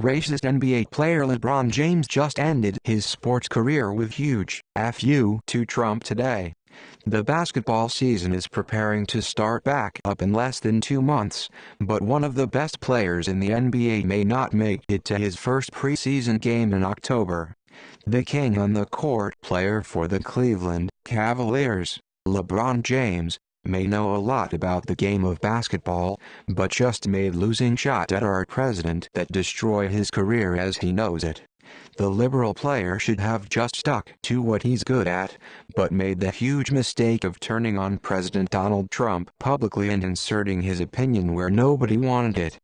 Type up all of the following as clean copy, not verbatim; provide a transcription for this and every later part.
Racist NBA player LeBron James just ended his sports career with huge "F you" to Trump today. The basketball season is preparing to start back up in less than 2 months, but one of the best players in the NBA may not make it to his first preseason game in October. The king on the court, player for the Cleveland Cavaliers, LeBron James, may know a lot about the game of basketball, but just made losing shot at our president that destroy his career as he knows it. The liberal player should have just stuck to what he's good at, but made the huge mistake of turning on President Donald Trump publicly and inserting his opinion where nobody wanted it.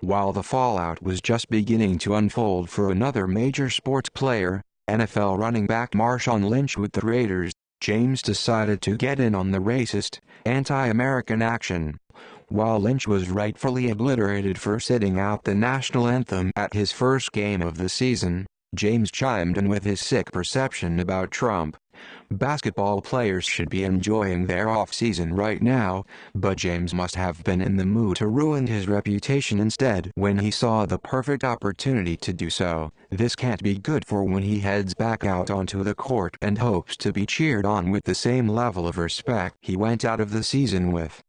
While the fallout was just beginning to unfold for another major sports player, NFL running back Marshawn Lynch with the Raiders, James decided to get in on the racist, anti-American action. While Lynch was rightfully obliterated for sitting out the national anthem at his first game of the season, James chimed in with his sick perception about Trump. Basketball players should be enjoying their off-season right now, but James must have been in the mood to ruin his reputation instead when he saw the perfect opportunity to do so. This can't be good for when he heads back out onto the court and hopes to be cheered on with the same level of respect he went out of the season with.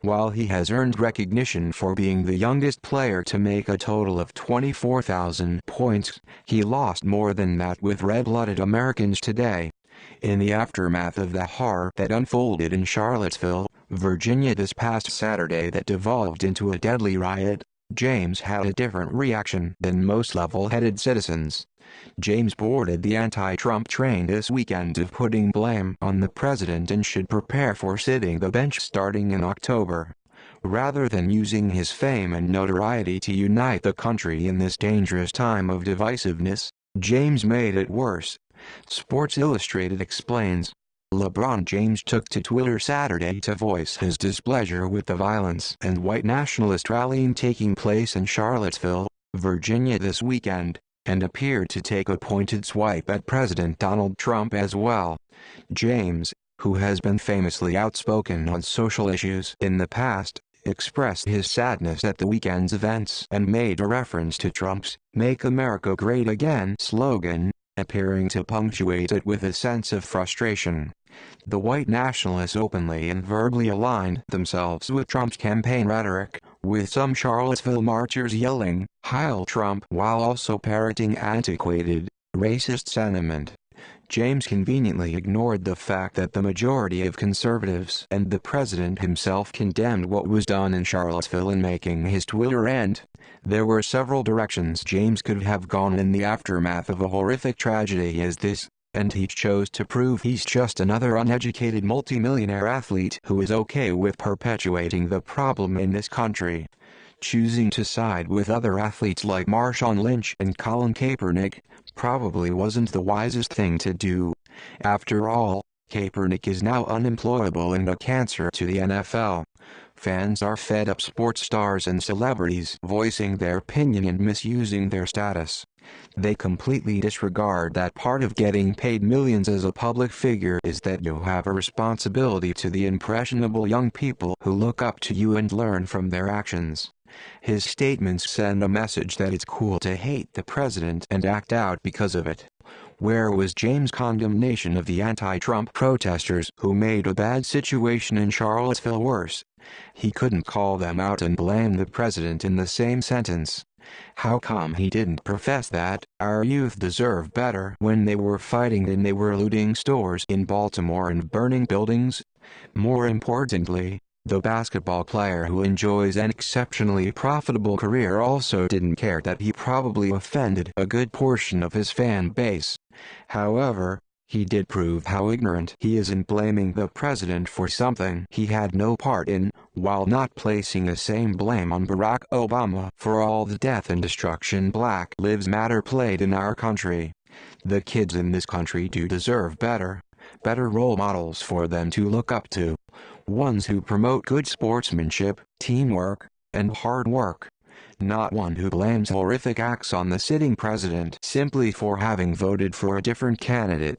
While he has earned recognition for being the youngest player to make a total of 24,000 points, he lost more than that with red-blooded Americans today. In the aftermath of the horror that unfolded in Charlottesville, Virginia this past Saturday that devolved into a deadly riot, James had a different reaction than most level-headed citizens. James boarded the anti-Trump train this weekend of putting blame on the president and should prepare for sitting the bench starting in October. Rather than using his fame and notoriety to unite the country in this dangerous time of divisiveness, James made it worse. Sports Illustrated explains. LeBron James took to Twitter Saturday to voice his displeasure with the violence and white nationalist rallying taking place in Charlottesville, Virginia this weekend, and appeared to take a pointed swipe at President Donald Trump as well. James, who has been famously outspoken on social issues in the past, expressed his sadness at the weekend's events and made a reference to Trump's "Make America Great Again" slogan, appearing to punctuate it with a sense of frustration. The white nationalists openly and verbally aligned themselves with Trump's campaign rhetoric, with some Charlottesville marchers yelling, "Heil Trump," while also parroting antiquated, racist sentiment. James conveniently ignored the fact that the majority of conservatives and the president himself condemned what was done in Charlottesville in making his Twitter rant. There were several directions James could have gone in the aftermath of a horrific tragedy as this, and he chose to prove he's just another uneducated multimillionaire athlete who is okay with perpetuating the problem in this country. Choosing to side with other athletes like Marshawn Lynch and Colin Kaepernick probably wasn't the wisest thing to do. After all, Kaepernick is now unemployable and a cancer to the NFL. Fans are fed up sports stars and celebrities voicing their opinion and misusing their status. They completely disregard that part of getting paid millions as a public figure is that you have a responsibility to the impressionable young people who look up to you and learn from their actions. His statements send a message that it's cool to hate the president and act out because of it. Where was James' condemnation of the anti-Trump protesters who made a bad situation in Charlottesville worse? He couldn't call them out and blame the president in the same sentence. How come he didn't profess that our youth deserve better when they were fighting and they were looting stores in Baltimore and burning buildings? More importantly, the basketball player who enjoys an exceptionally profitable career also didn't care that he probably offended a good portion of his fan base. However, he did prove how ignorant he is in blaming the president for something he had no part in, while not placing the same blame on Barack Obama for all the death and destruction Black Lives Matter played in our country. The kids in this country do deserve better role models for them to look up to. Ones who promote good sportsmanship, teamwork, and hard work. Not one who blames horrific acts on the sitting president simply for having voted for a different candidate.